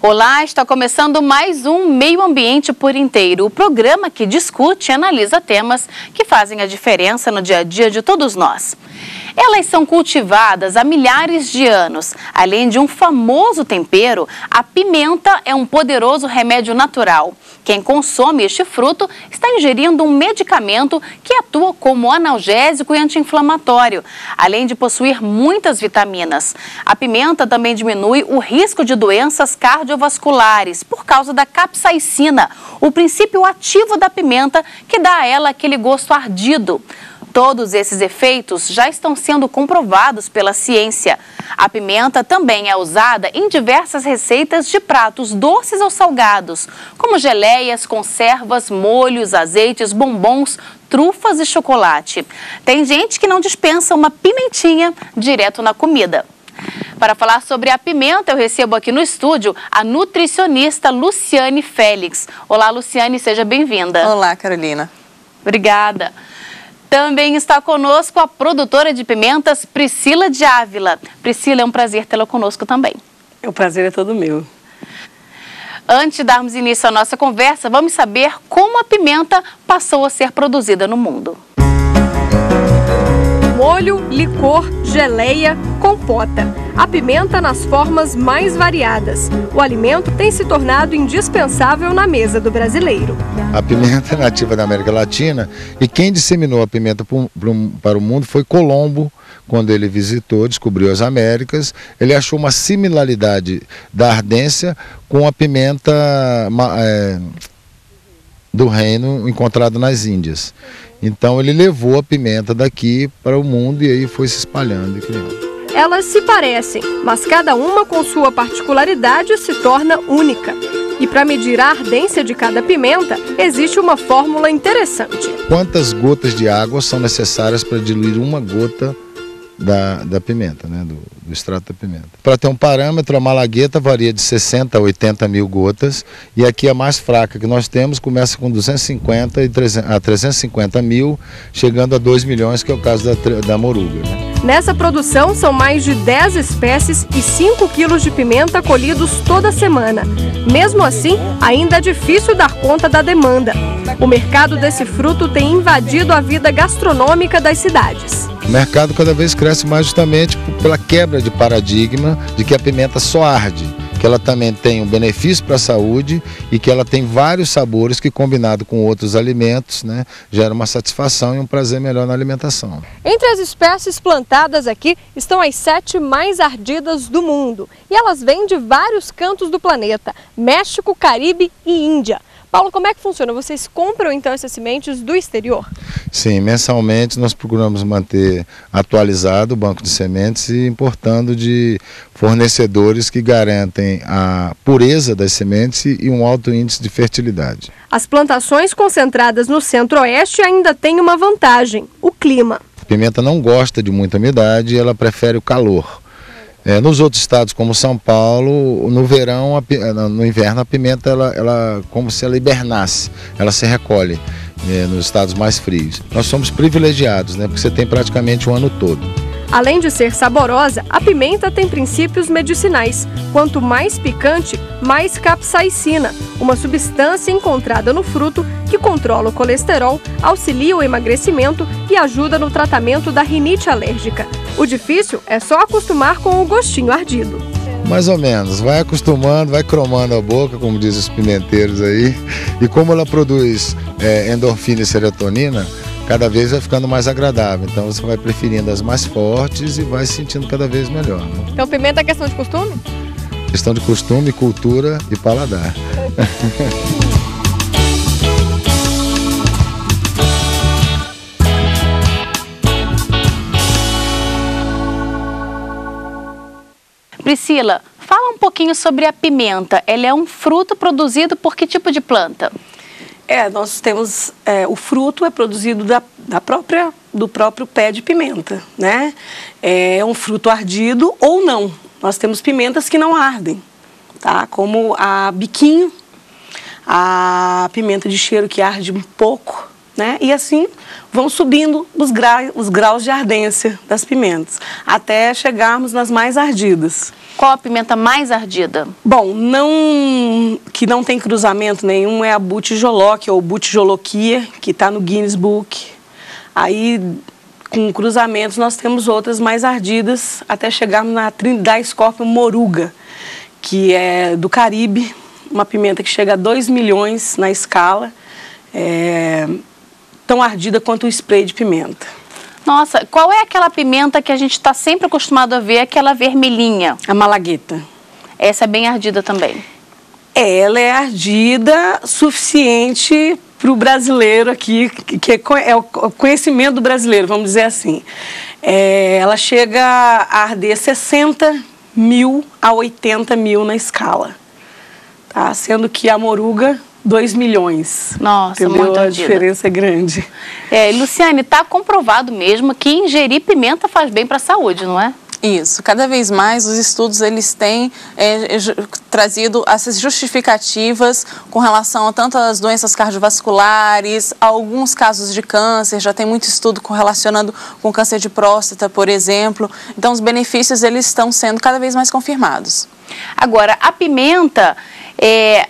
Olá, está começando mais um Meio Ambiente por Inteiro, o programa que discute e analisa temas que fazem a diferença no dia a dia de todos nós. Elas são cultivadas há milhares de anos. Além de um famoso tempero, a pimenta é um poderoso remédio natural. Quem consome este fruto está ingerindo um medicamento que atua como analgésico e anti-inflamatório, além de possuir muitas vitaminas. A pimenta também diminui o risco de doenças cardiovasculares por causa da capsaicina, o princípio ativo da pimenta que dá a ela aquele gosto ardido. Todos esses efeitos já estão sendo comprovados pela ciência. A pimenta também é usada em diversas receitas de pratos doces ou salgados, como geleias, conservas, molhos, azeites, bombons, trufas e chocolate. Tem gente que não dispensa uma pimentinha direto na comida. Para falar sobre a pimenta, eu recebo aqui no estúdio a nutricionista Luciane Félix. Olá, Luciane, seja bem-vinda. Olá, Carolina. Obrigada. Também está conosco a produtora de pimentas, Priscila de Ávila. Priscila, é um prazer tê-la conosco também. O prazer é todo meu. Antes de darmos início à nossa conversa, vamos saber como a pimenta passou a ser produzida no mundo. Molho, licor, geleia, compota. A pimenta nas formas mais variadas. O alimento tem se tornado indispensável na mesa do brasileiro. A pimenta é nativa da América Latina e quem disseminou a pimenta para o mundo foi Colombo. Quando ele visitou, descobriu as Américas, ele achou uma similaridade da ardência com a pimenta do reino encontrada nas Índias. Então ele levou a pimenta daqui para o mundo e aí foi se espalhando e criando. Elas se parecem, mas cada uma com sua particularidade se torna única. E para medir a ardência de cada pimenta, existe uma fórmula interessante. Quantas gotas de água são necessárias para diluir uma gota da pimenta, né, do extrato da pimenta? Para ter um parâmetro, a malagueta varia de 60 a 80 mil gotas e aqui a mais fraca que nós temos começa com 250 a 350 mil, chegando a 2 milhões, que é o caso da moruga, né? Nessa produção são mais de 10 espécies e 5 quilos de pimenta colhidos toda semana. Mesmo assim, ainda é difícil dar conta da demanda. O mercado desse fruto tem invadido a vida gastronômica das cidades. O mercado cada vez cresce mais justamente pela quebra de paradigma de que a pimenta só arde, que ela também tem um benefício para a saúde e que ela tem vários sabores que, combinado com outros alimentos, né, gera uma satisfação e um prazer melhor na alimentação. Entre as espécies plantadas aqui estão as 7 mais ardidas do mundo. E elas vêm de vários cantos do planeta: México, Caribe e Índia. Paulo, como é que funciona? Vocês compram então essas sementes do exterior? Sim, mensalmente nós procuramos manter atualizado o banco de sementes e importando de fornecedores que garantem a pureza das sementes e um alto índice de fertilidade. As plantações concentradas no centro-oeste ainda têm uma vantagem: o clima. A pimenta não gosta de muita umidade e ela prefere o calor. Nos outros estados, como São Paulo, no verão, no inverno, a pimenta, ela como se ela hibernasse, ela se recolhe nos estados mais frios. Nós somos privilegiados, né, porque você tem praticamente o ano todo. Além de ser saborosa, a pimenta tem princípios medicinais. Quanto mais picante, mais capsaicina, uma substância encontrada no fruto que controla o colesterol, auxilia o emagrecimento e ajuda no tratamento da rinite alérgica. O difícil é só acostumar com o gostinho ardido. Mais ou menos, vai acostumando, vai cromando a boca, como dizem os pimenteiros aí, e como ela produz endorfina e serotonina, cada vez vai ficando mais agradável. Então você vai preferindo as mais fortes e vai se sentindo cada vez melhor, né? Então pimenta é questão de costume? Questão de costume, cultura e paladar. Priscila, fala um pouquinho sobre a pimenta. Ela é um fruto produzido por que tipo de planta? Nós temos, o fruto é produzido do próprio pé de pimenta, né? É um fruto ardido ou não. Nós temos pimentas que não ardem, tá? Como a biquinho, a pimenta de cheiro que arde um pouco, né? E assim vão subindo os graus de ardência das pimentas, até chegarmos nas mais ardidas. Qual a pimenta mais ardida? Bom, que não tem cruzamento nenhum é a Butijoloque ou Butijoloquia, que está no Guinness Book. Aí, com cruzamentos, nós temos outras mais ardidas, até chegarmos na Trinidad Scorpion Moruga, que é do Caribe, uma pimenta que chega a 2 milhões na escala, tão ardida quanto o spray de pimenta. Nossa, qual é aquela pimenta que a gente está sempre acostumado a ver, aquela vermelhinha? A malagueta. Essa é bem ardida também. Ela é ardida suficiente para o brasileiro aqui, que é o conhecimento do brasileiro, vamos dizer assim. Ela chega a arder 60 mil a 80 mil na escala, tá? Sendo que a moruga, 2 milhões. Nossa, entendeu? muito A ardida. diferença é grande. Luciane, está comprovado mesmo que ingerir pimenta faz bem para a saúde, não é? Isso, cada vez mais os estudos eles têm trazido essas justificativas com relação a tanto às doenças cardiovasculares, a alguns casos de câncer, já tem muito estudo relacionando com câncer de próstata, por exemplo. Então os benefícios eles estão sendo cada vez mais confirmados. Agora, a pimenta,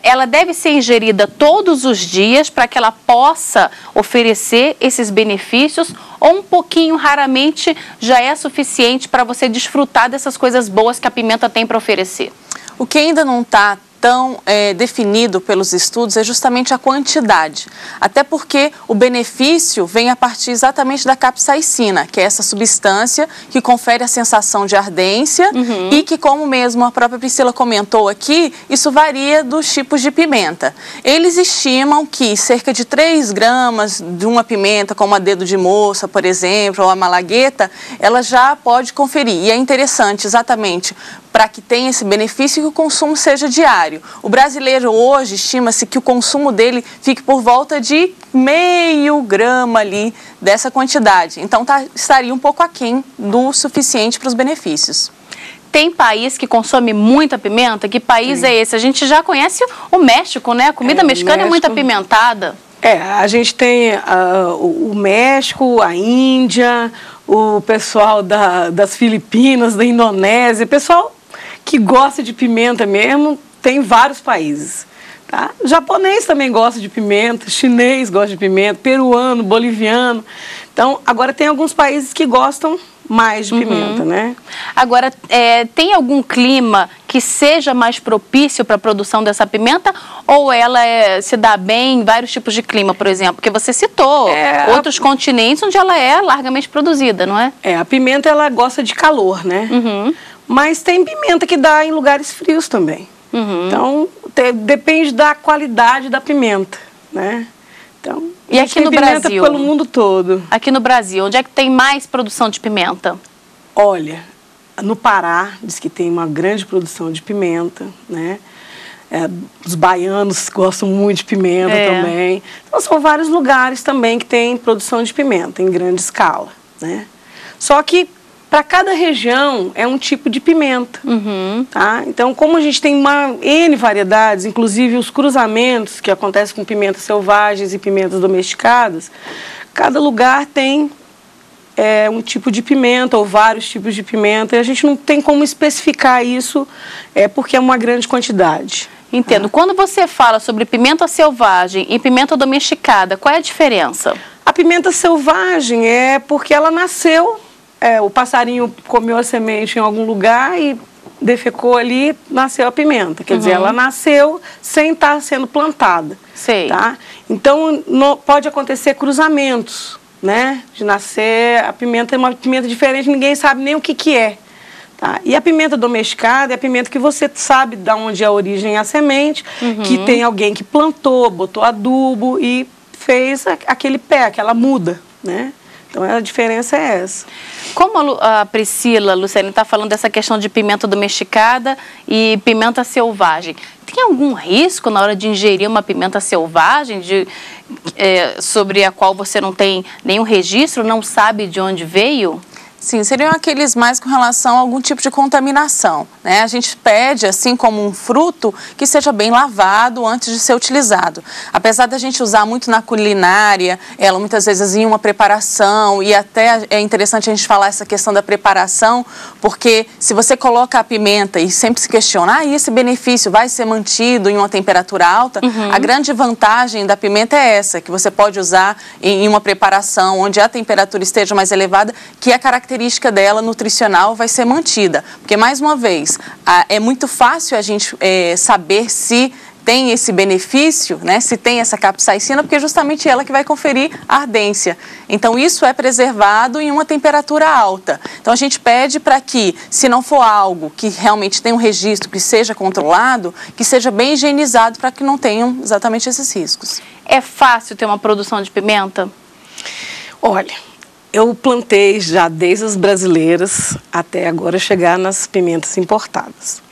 ela deve ser ingerida todos os dias para que ela possa oferecer esses benefícios, ou um pouquinho, raramente, já é suficiente para você desfrutar dessas coisas boas que a pimenta tem para oferecer? O que ainda não está tão definido pelos estudos é justamente a quantidade, até porque o benefício vem a partir exatamente da capsaicina, que é essa substância que confere a sensação de ardência e que, como mesmo a própria Priscila comentou aqui, isso varia dos tipos de pimenta. Eles estimam que cerca de 3 gramas de uma pimenta, como a dedo de moça, por exemplo, ou a malagueta, ela já pode conferir. E é interessante exatamente para que tenha esse benefício que o consumo seja diário. O brasileiro hoje estima-se que o consumo dele fique por volta de meio grama ali dessa quantidade. Então estaria um pouco aquém do suficiente para os benefícios. Tem país que consome muita pimenta? Que país é esse? A gente já conhece o México, né? A comida mexicana é muito apimentada. A gente tem o México, a Índia, o pessoal das Filipinas, da Indonésia, pessoal que gosta de pimenta mesmo, tem vários países. Tá? O japonês também gosta de pimenta, chinês gosta de pimenta, peruano, boliviano. Então, agora tem alguns países que gostam mais de pimenta, né? Agora, tem algum clima que seja mais propício para a produção dessa pimenta? Ou ela se dá bem em vários tipos de clima, por exemplo? Porque você citou outros continentes onde ela é largamente produzida, não é? A pimenta ela gosta de calor, né? Mas tem pimenta que dá em lugares frios também. Então, depende da qualidade da pimenta, né? Então, e aqui no Brasil? Pelo mundo todo. Aqui no Brasil, onde é que tem mais produção de pimenta? Olha, no Pará, diz que tem uma grande produção de pimenta, né? Os baianos gostam muito de pimenta também. Então, são vários lugares também que tem produção de pimenta em grande escala, né? Só que para cada região é um tipo de pimenta, tá? Então, como a gente tem N variedades, inclusive os cruzamentos que acontecem com pimentas selvagens e pimentas domesticadas, cada lugar tem um tipo de pimenta ou vários tipos de pimenta, e a gente não tem como especificar isso, porque é uma grande quantidade. Entendo. Quando você fala sobre pimenta selvagem e pimenta domesticada, qual é a diferença? A pimenta selvagem é porque ela nasceu, o passarinho comeu a semente em algum lugar e defecou ali, nasceu a pimenta. Quer dizer, ela nasceu sem estar sendo plantada. Sei. Tá? Então, pode acontecer cruzamentos, né? De nascer, a pimenta é uma pimenta diferente, ninguém sabe nem o que é. Tá? E a pimenta domesticada é a pimenta que você sabe de onde é a origem a semente, que tem alguém que plantou, botou adubo e fez aquele pé, aquela muda, né? Então, a diferença é essa. Como a Priscila, Luciane, está falando dessa questão de pimenta domesticada e pimenta selvagem, tem algum risco na hora de ingerir uma pimenta selvagem, sobre a qual você não tem nenhum registro, não sabe de onde veio? Sim, seriam aqueles mais com relação a algum tipo de contaminação, né? A gente pede, assim como um fruto, que seja bem lavado antes de ser utilizado. Apesar da gente usar muito na culinária, ela muitas vezes em uma preparação, e até é interessante a gente falar essa questão da preparação, porque se você coloca a pimenta e sempre se questiona, e esse benefício vai ser mantido em uma temperatura alta, a grande vantagem da pimenta é essa, que você pode usar em uma preparação onde a temperatura esteja mais elevada, que a característica dela nutricional vai ser mantida. Porque, mais uma vez, é muito fácil a gente saber se tem esse benefício, né, se tem essa capsaicina, porque é justamente ela que vai conferir a ardência. Então, isso é preservado em uma temperatura alta. Então, a gente pede para que, se não for algo que realmente tem um registro, que seja controlado, que seja bem higienizado para que não tenham exatamente esses riscos. É fácil ter uma produção de pimenta? Olha, eu plantei já desde as brasileiras até agora chegar nas pimentas importadas.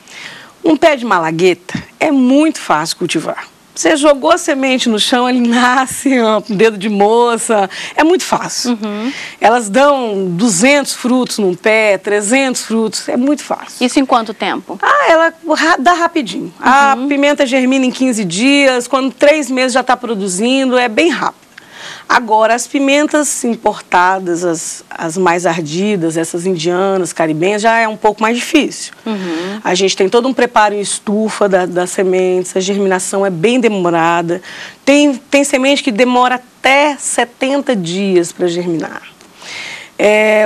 Um pé de malagueta é muito fácil cultivar. Você jogou a semente no chão, ele nasce, um dedo de moça, é muito fácil. Elas dão 200 frutos num pé, 300 frutos, é muito fácil. Isso em quanto tempo? Ela dá rapidinho. A pimenta germina em 15 dias, quando 3 meses já está produzindo, é bem rápido. Agora, as pimentas importadas, as mais ardidas, essas indianas, caribenhas, já é um pouco mais difícil. A gente tem todo um preparo em estufa das sementes, a germinação é bem demorada. Tem semente que demora até 70 dias para germinar.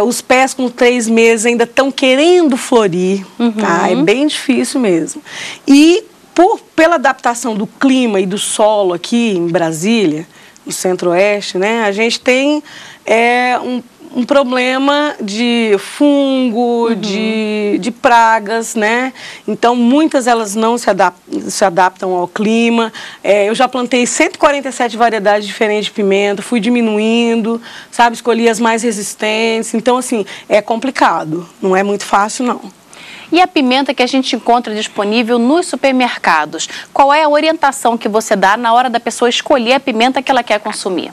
Os pés com 3 meses ainda estão querendo florir, tá? É bem difícil mesmo. E pela adaptação do clima e do solo aqui em Brasília, no Centro-Oeste, né, a gente tem um problema de fungo, de pragas, né? Então, muitas elas não se adaptam ao clima. Eu já plantei 147 variedades diferentes de pimenta, fui diminuindo, sabe? Escolhi as mais resistentes. Então, assim, é complicado, não é muito fácil, não. E a pimenta que a gente encontra disponível nos supermercados? Qual é a orientação que você dá na hora da pessoa escolher a pimenta que ela quer consumir?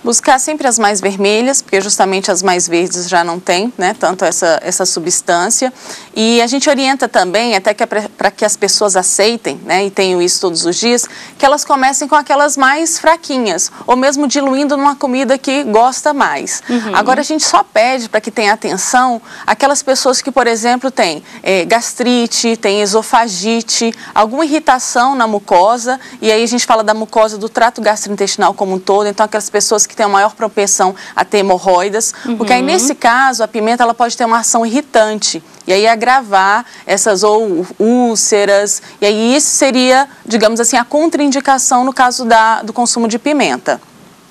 Buscar sempre as mais vermelhas, porque justamente as mais verdes já não tem, né, tanto essa substância. E a gente orienta também, até que para que as pessoas aceitem, né, e tenham isso todos os dias, que elas comecem com aquelas mais fraquinhas, ou mesmo diluindo numa comida que gosta mais. Agora, a gente só pede para que tenha atenção aquelas pessoas que, por exemplo, têm gastrite, têm esofagite, alguma irritação na mucosa, e aí a gente fala da mucosa do trato gastrointestinal como um todo, então aquelas pessoas que tem uma maior propensão a ter hemorroidas, porque aí nesse caso a pimenta ela pode ter uma ação irritante e aí agravar essas úlceras, e aí isso seria, digamos assim, a contraindicação no caso do consumo de pimenta.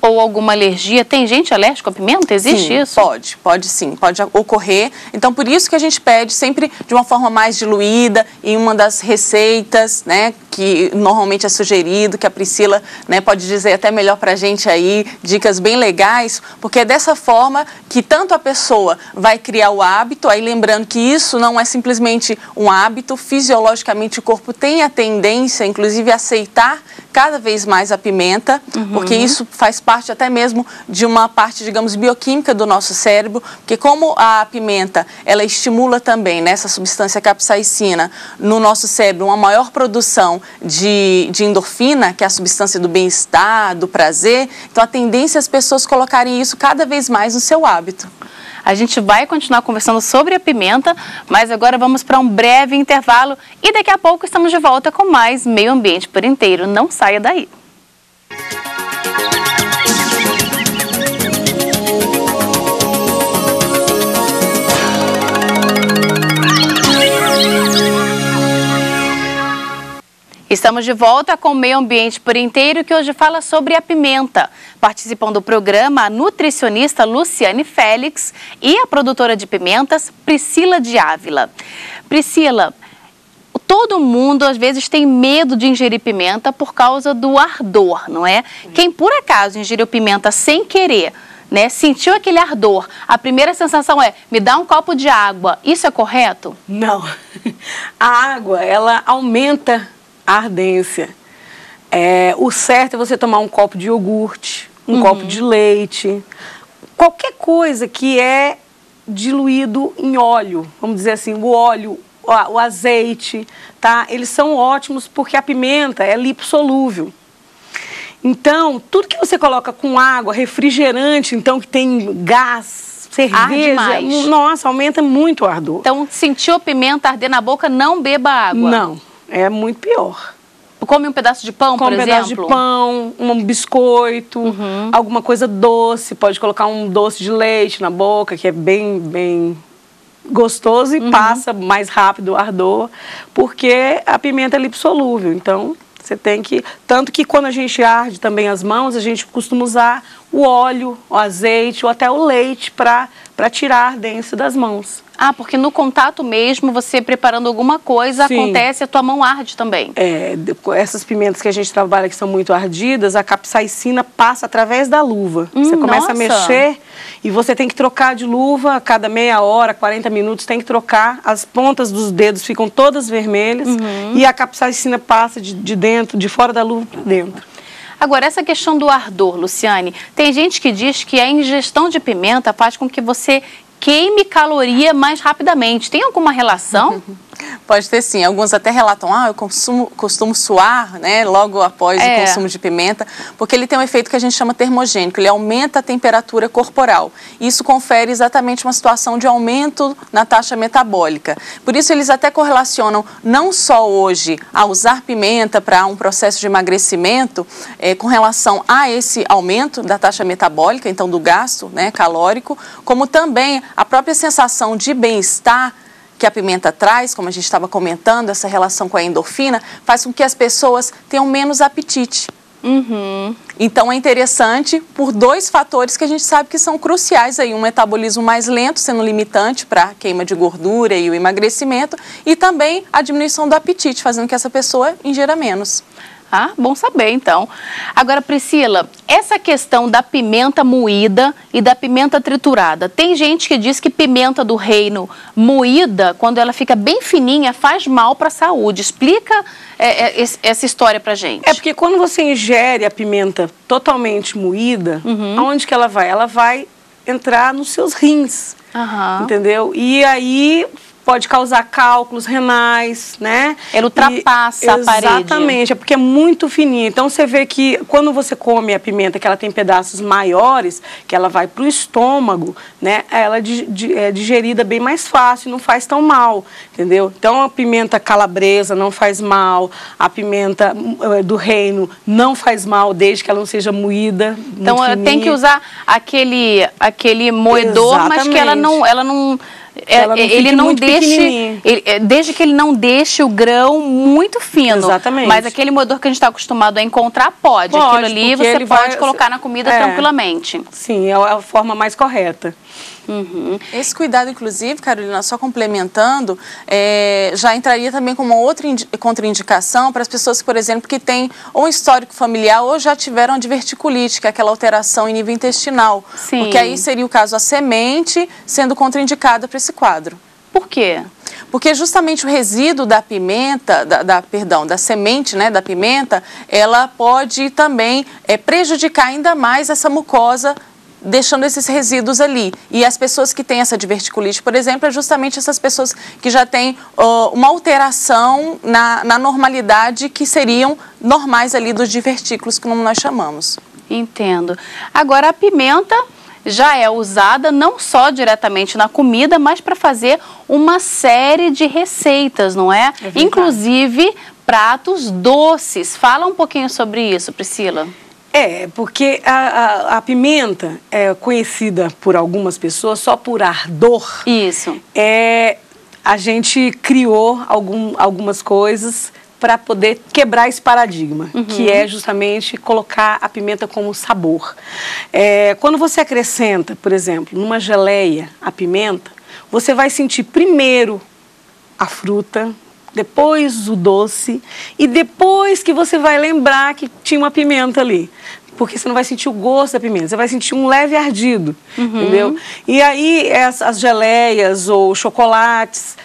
Ou alguma alergia? Tem gente alérgica à pimenta? Existe sim, isso? Pode sim, pode ocorrer. Então, por isso que a gente pede sempre de uma forma mais diluída, em uma das receitas, né, que normalmente é sugerido, que a Priscila, né, pode dizer até melhor para a gente aí, dicas bem legais, porque é dessa forma que tanto a pessoa vai criar o hábito, aí lembrando que isso não é simplesmente um hábito, fisiologicamente o corpo tem a tendência, inclusive, a aceitar cada vez mais a pimenta, porque isso faz parte até mesmo de uma parte, digamos, bioquímica do nosso cérebro, porque como a pimenta, ela estimula também, né, essa substância capsaicina no nosso cérebro, uma maior produção de endorfina, que é a substância do bem-estar, do prazer, então a tendência é as pessoas colocarem isso cada vez mais no seu hábito. A gente vai continuar conversando sobre a pimenta, mas agora vamos para um breve intervalo e daqui a pouco estamos de volta com mais Meio Ambiente por Inteiro. Não saia daí. Estamos de volta com o Meio Ambiente por Inteiro, que hoje fala sobre a pimenta. Participam do programa a nutricionista Luciane Félix e a produtora de pimentas, Priscila de Ávila. Priscila, todo mundo às vezes tem medo de ingerir pimenta por causa do ardor, não é? Quem por acaso ingeriu pimenta sem querer, né, sentiu aquele ardor, a primeira sensação é, me dá um copo de água, isso é correto? Não. A água, ela aumenta a ardência. O certo é você tomar um copo de iogurte, um copo de leite, qualquer coisa que é diluído em óleo, vamos dizer assim, o óleo, o azeite, tá? Eles são ótimos porque a pimenta é lipossolúvel. Então, tudo que você coloca com água, refrigerante, então que tem gás, cerveja, nossa, aumenta muito o ardor. Então, sentiu a pimenta arder na boca, não beba água. Não, é muito pior. Come um pedaço de pão, por exemplo? Come um pedaço de pão, um biscoito, alguma coisa doce. Pode colocar um doce de leite na boca, que é bem gostoso e passa mais rápido o ardor, porque a pimenta é lipossolúvel. Então, você tem que... Tanto que quando a gente arde também as mãos, a gente costuma usar o óleo, o azeite ou até o leite para tirar a ardência das mãos. Ah, porque no contato mesmo, você preparando alguma coisa, Sim. acontece, a tua mão arde também. Essas pimentas que a gente trabalha que são muito ardidas, a capsaicina passa através da luva. Você começa a mexer e você tem que trocar de luva a cada meia hora, 40 minutos, tem que trocar. As pontas dos dedos ficam todas vermelhas e a capsaicina passa de dentro, de fora da luva para dentro. Agora, essa questão do ardor, Luciane, tem gente que diz que a ingestão de pimenta faz com que você queime caloria mais rapidamente. Tem alguma relação? Pode ter sim. Alguns até relatam, eu costumo suar, né, logo após o consumo de pimenta, porque ele tem um efeito que a gente chama termogênico, ele aumenta a temperatura corporal. Isso confere exatamente uma situação de aumento na taxa metabólica. Por isso eles até correlacionam não só hoje a usar pimenta para um processo de emagrecimento, com relação a esse aumento da taxa metabólica, então do gasto, né, calórico, como também a própria sensação de bem-estar que a pimenta traz, como a gente estava comentando, essa relação com a endorfina, faz com que as pessoas tenham menos apetite. Então é interessante por dois fatores que a gente sabe que são cruciais aí, um metabolismo mais lento, sendo limitante para a queima de gordura e o emagrecimento, e também a diminuição do apetite, fazendo que essa pessoa ingera menos. Ah, bom saber, então. Agora, Priscila, essa questão da pimenta moída e da pimenta triturada. Tem gente que diz que pimenta do reino moída, quando ela fica bem fininha, faz mal para a saúde. Explica essa história pra gente. É porque quando você ingere a pimenta totalmente moída, aonde que ela vai? Ela vai entrar nos seus rins, entendeu? E aí pode causar cálculos renais, né? Ela ultrapassa a parede. Exatamente, é porque é muito fininha. Então, você vê que quando você come a pimenta, que ela tem pedaços maiores, que ela vai para o estômago, né? Ela é digerida bem mais fácil, não faz tão mal, entendeu? Então, a pimenta calabresa não faz mal, a pimenta do reino não faz mal, desde que ela não seja moída. Então, ela tem que usar aquele moedor, exatamente, mas que ela não ele não deixe, desde que ele não deixe o grão muito fino. Exatamente. Mas aquele moedor que a gente está acostumado a encontrar, pode. Aquilo ali você pode colocar na comida tranquilamente. Sim, é a forma mais correta. Esse cuidado, inclusive, Carolina, só complementando, já entraria também como uma outra contraindicação para as pessoas, por exemplo, que têm ou um histórico familiar ou já tiveram a diverticulite, que é aquela alteração em nível intestinal. Sim. Porque aí seria o caso a semente sendo contraindicada para esse quadro. Por quê? Porque justamente o resíduo da pimenta, da semente, né, da pimenta, ela pode também prejudicar ainda mais essa mucosa, deixando esses resíduos ali. E as pessoas que têm essa diverticulite, por exemplo, é justamente essas pessoas que já têm uma alteração na normalidade, que seriam normais ali dos divertículos, como nós chamamos. Entendo. Agora, a pimenta já é usada não só diretamente na comida, mas para fazer uma série de receitas, não é? Inclusive pratos doces. Fala um pouquinho sobre isso, Priscila. Porque a pimenta é conhecida por algumas pessoas só por ardor. Isso. A gente criou algumas coisas para poder quebrar esse paradigma, que é justamente colocar a pimenta como sabor. Quando você acrescenta, por exemplo, numa geleia a pimenta, você vai sentir primeiro a fruta, depois o doce e depois que você vai lembrar que tinha uma pimenta ali. Porque você não vai sentir o gosto da pimenta, você vai sentir um leve ardido, entendeu? E aí as geleias ou chocolates,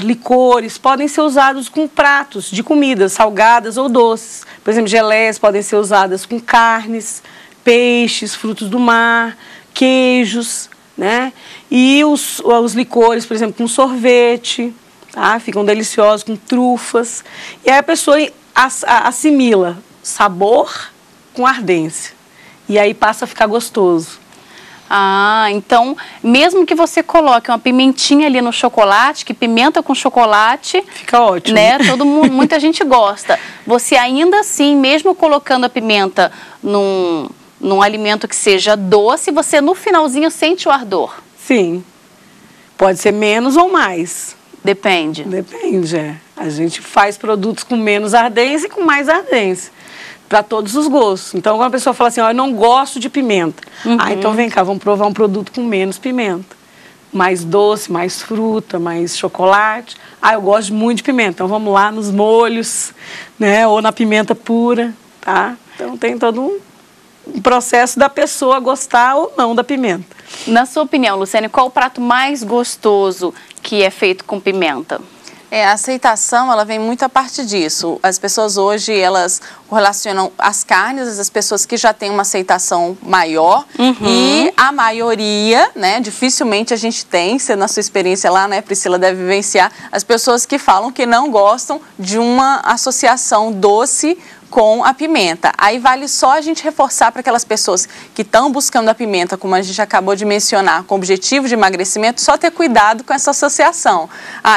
licores, podem ser usados com pratos de comidas salgadas ou doces. Por exemplo, geleias podem ser usadas com carnes, peixes, frutos do mar, queijos, né? E os licores, por exemplo, com sorvete, tá? Ficam deliciosos, com trufas. E aí a pessoa assimila sabor com ardência. E aí passa a ficar gostoso. Ah, então, mesmo que você coloque uma pimentinha ali no chocolate, que pimenta com chocolate... Fica ótimo. Né? Muita gente gosta. Você ainda assim, mesmo colocando a pimenta num alimento que seja doce, você no finalzinho sente o ardor. Sim. Pode ser menos ou mais. Depende. Depende, é. A gente faz produtos com menos ardência e com mais ardência. Para todos os gostos. Então, quando a pessoa fala assim, ó, eu não gosto de pimenta. Então vem cá, vamos provar um produto com menos pimenta. Mais doce, mais fruta, mais chocolate. Eu gosto muito de pimenta. Então vamos lá nos molhos, né? Ou na pimenta pura, tá? Então tem todo um processo da pessoa gostar ou não da pimenta. Na sua opinião, Luciane, qual o prato mais gostoso que é feito com pimenta? A aceitação, ela vem muito a partir disso. As pessoas hoje, elas relacionam as carnes, as pessoas que já têm uma aceitação maior, e a maioria, né, dificilmente a gente tem, se na sua experiência lá, né, Priscila deve vivenciar, as pessoas que falam que não gostam de uma associação doce com a pimenta. Aí vale só a gente reforçar para aquelas pessoas que estão buscando a pimenta, como a gente acabou de mencionar, com objetivo de emagrecimento, só ter cuidado com essa associação.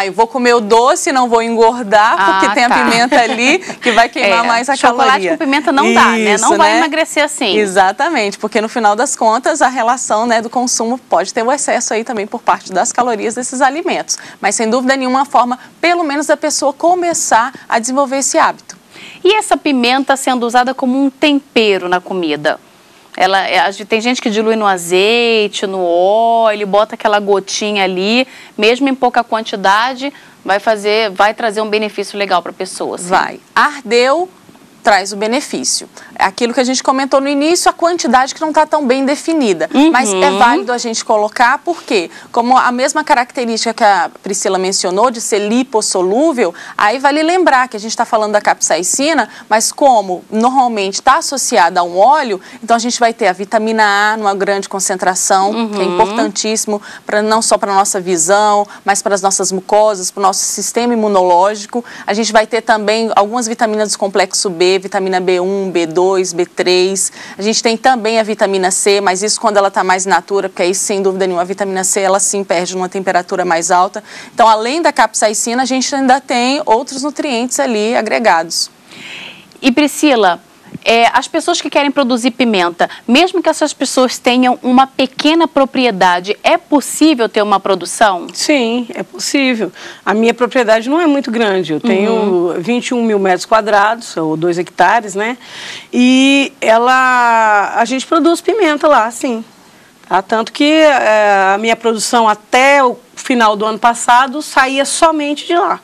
Eu vou comer o doce, não vou engordar, porque tem a pimenta ali que vai queimar mais a caloria. Chocolate com pimenta não dá, né? Não vai emagrecer assim. Exatamente, porque no final das contas a relação, né, do consumo pode ter o excesso aí também por parte das calorias desses alimentos. Mas sem dúvida nenhuma, forma, pelo menos, da pessoa começar a desenvolver esse hábito. E essa pimenta sendo usada como um tempero na comida? Tem gente que dilui no azeite, no óleo, bota aquela gotinha ali, mesmo em pouca quantidade, vai trazer um benefício legal para a pessoa. Assim. Vai. Ardeu, traz o benefício. É aquilo que a gente comentou no início, a quantidade que não está tão bem definida. Mas é válido a gente colocar, porque como a mesma característica que a Priscila mencionou, de ser lipossolúvel, aí vale lembrar que a gente está falando da capsaicina, mas como normalmente está associada a um óleo, então a gente vai ter a vitamina A numa grande concentração, que é importantíssimo, não só para a nossa visão, mas para as nossas mucosas, para o nosso sistema imunológico. A gente vai ter também algumas vitaminas do complexo B, vitamina B1, B2, B3. A gente tem também a vitamina C, mas isso quando ela está mais in natura, porque aí, sem dúvida nenhuma, a vitamina C, ela sim perde numa temperatura mais alta. Então, além da capsaicina, a gente ainda tem outros nutrientes ali agregados. E, Priscila, as pessoas que querem produzir pimenta, mesmo que essas pessoas tenham uma pequena propriedade, é possível ter uma produção? Sim, é possível. A minha propriedade não é muito grande, eu tenho 21 mil metros quadrados, ou 2 hectares, né? E a gente produz pimenta lá, sim. Tá? Tanto que a minha produção até o final do ano passado saía somente de lá.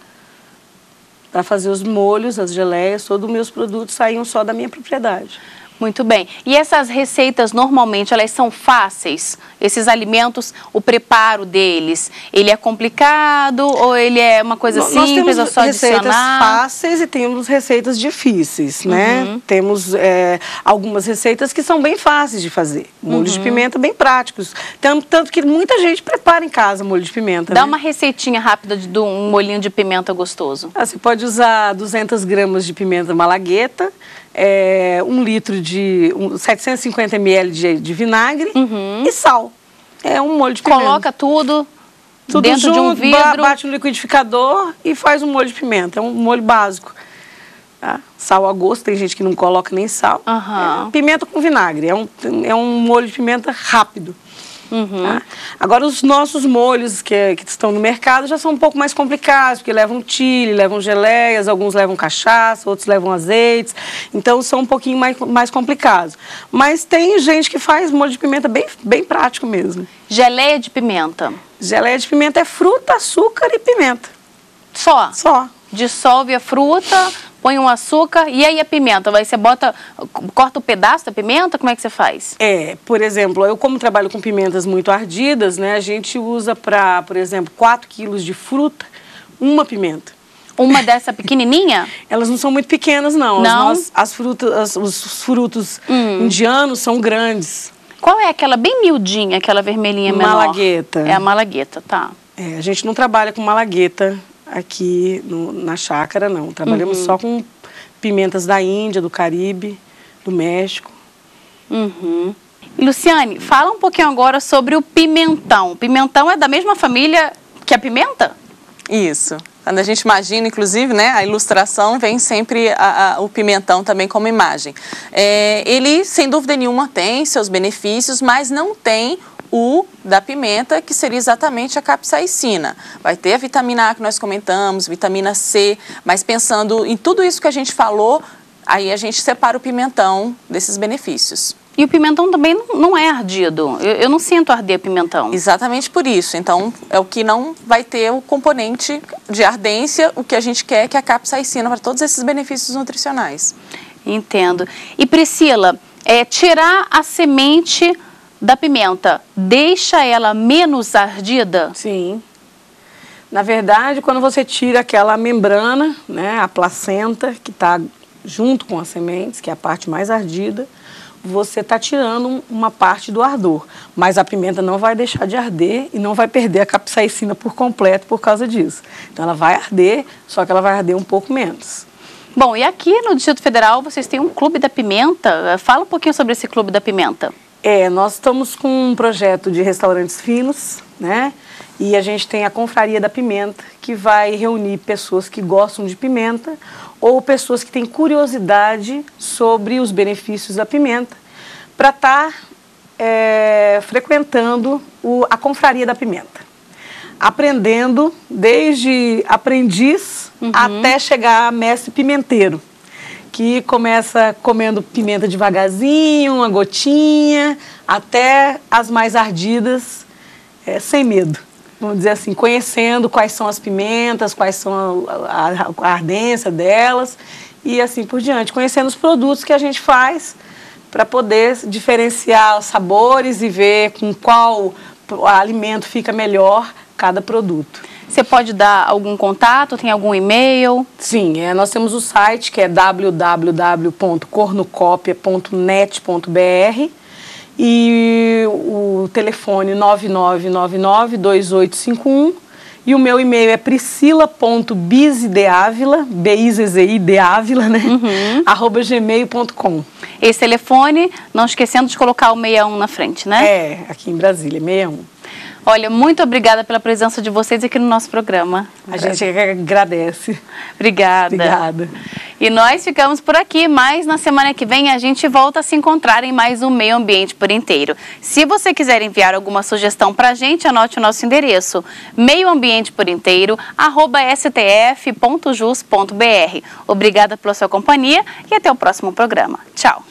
Para fazer os molhos, as geleias, todos os meus produtos saíam só da minha propriedade. Muito bem. E essas receitas, normalmente, elas são fáceis? Esses alimentos, o preparo deles, ele é complicado ou ele é uma coisa simples, é só adicionar? Nós temos receitas fáceis e temos receitas difíceis, né? Temos algumas receitas que são bem fáceis de fazer. Molhos de pimenta bem práticos. Tanto que muita gente prepara em casa molho de pimenta. Dá uma receitinha rápida de um molhinho de pimenta gostoso. Você pode usar 200 gramas de pimenta malagueta, 1 litro de 750 ml de vinagre e sal. É um molho de pimenta. Coloca tudo dentro junto, de um vidro. Bate no liquidificador e faz um molho de pimenta. É um molho básico. Tá? Sal a gosto, tem gente que não coloca nem sal. Pimenta com vinagre. É um molho de pimenta rápido. Tá? Agora, os nossos molhos que estão no mercado já são um pouco mais complicados, porque levam chile, levam geleias, alguns levam cachaça, outros levam azeites, então são um pouquinho mais complicados. Mas tem gente que faz molho de pimenta bem prático mesmo. Geleia de pimenta? Geleia de pimenta é fruta, açúcar e pimenta. Só? Só. Dissolve a fruta, põe um açúcar e aí a pimenta? Você corta o pedaço da pimenta? Como é que você faz? Por exemplo, eu como trabalho com pimentas muito ardidas, né, a gente usa para, por exemplo, 4 quilos de fruta, uma pimenta. Uma dessa pequenininha? Elas não são muito pequenas, não. Não? Os frutos indianos são grandes. Qual é aquela bem miudinha, aquela vermelhinha menor? Malagueta. É a malagueta, tá. A gente não trabalha com malagueta aqui na chácara, não. Trabalhamos só com pimentas da Índia, do Caribe, do México. E Luciane, fala um pouquinho agora sobre o pimentão. O pimentão é da mesma família que a pimenta? Isso. Quando a gente imagina, inclusive, né, a ilustração vem sempre o pimentão também como imagem. Ele, sem dúvida nenhuma, tem seus benefícios, mas não tem o da pimenta, que seria exatamente a capsaicina. Vai ter a vitamina A que nós comentamos, vitamina C, mas pensando em tudo isso que a gente falou, aí a gente separa o pimentão desses benefícios. E o pimentão também não é ardido. Eu não sinto arder pimentão. Exatamente por isso. Então, é o que não vai ter o componente de ardência, o que a gente quer, que é a capsaicina, para todos esses benefícios nutricionais. Entendo. E Priscila, tirar a semente da pimenta, deixa ela menos ardida? Sim. Na verdade, quando você tira aquela membrana, né, a placenta, que está junto com as sementes, que é a parte mais ardida, você está tirando uma parte do ardor. Mas a pimenta não vai deixar de arder e não vai perder a capsaicina por completo por causa disso. Então, ela vai arder, só que ela vai arder um pouco menos. Bom, e aqui no Distrito Federal vocês têm um Clube da Pimenta. Fala um pouquinho sobre esse Clube da Pimenta. Nós estamos com um projeto de restaurantes finos, né? E a gente tem a Confraria da Pimenta, que vai reunir pessoas que gostam de pimenta ou pessoas que têm curiosidade sobre os benefícios da pimenta para estar frequentando a Confraria da Pimenta. Aprendendo desde aprendiz até chegar a mestre pimenteiro, que começa comendo pimenta devagarzinho, uma gotinha, até as mais ardidas, sem medo. Vamos dizer assim, conhecendo quais são as pimentas, quais são a ardência delas e assim por diante. Conhecendo os produtos que a gente faz para poder diferenciar os sabores e ver com qual alimento fica melhor cada produto. Você pode dar algum contato? Tem algum e-mail? Sim, nós temos o site que é www.cornucopia.net.br e o telefone 9999-2851 e o meu e-mail é priscila.bizdeavila, B-I-Z-Z-I-D-Ávila, né? @gmail.com. Esse telefone, não esquecendo de colocar o 61 na frente, né? Aqui em Brasília, 61. Olha, muito obrigada pela presença de vocês aqui no nosso programa. A gente agradece. Obrigada. Obrigada. E nós ficamos por aqui, mas na semana que vem a gente volta a se encontrar em mais um Meio Ambiente por Inteiro. Se você quiser enviar alguma sugestão para a gente, anote o nosso endereço, meioambienteporinteiro@stf.jus.br. Obrigada pela sua companhia e até o próximo programa. Tchau.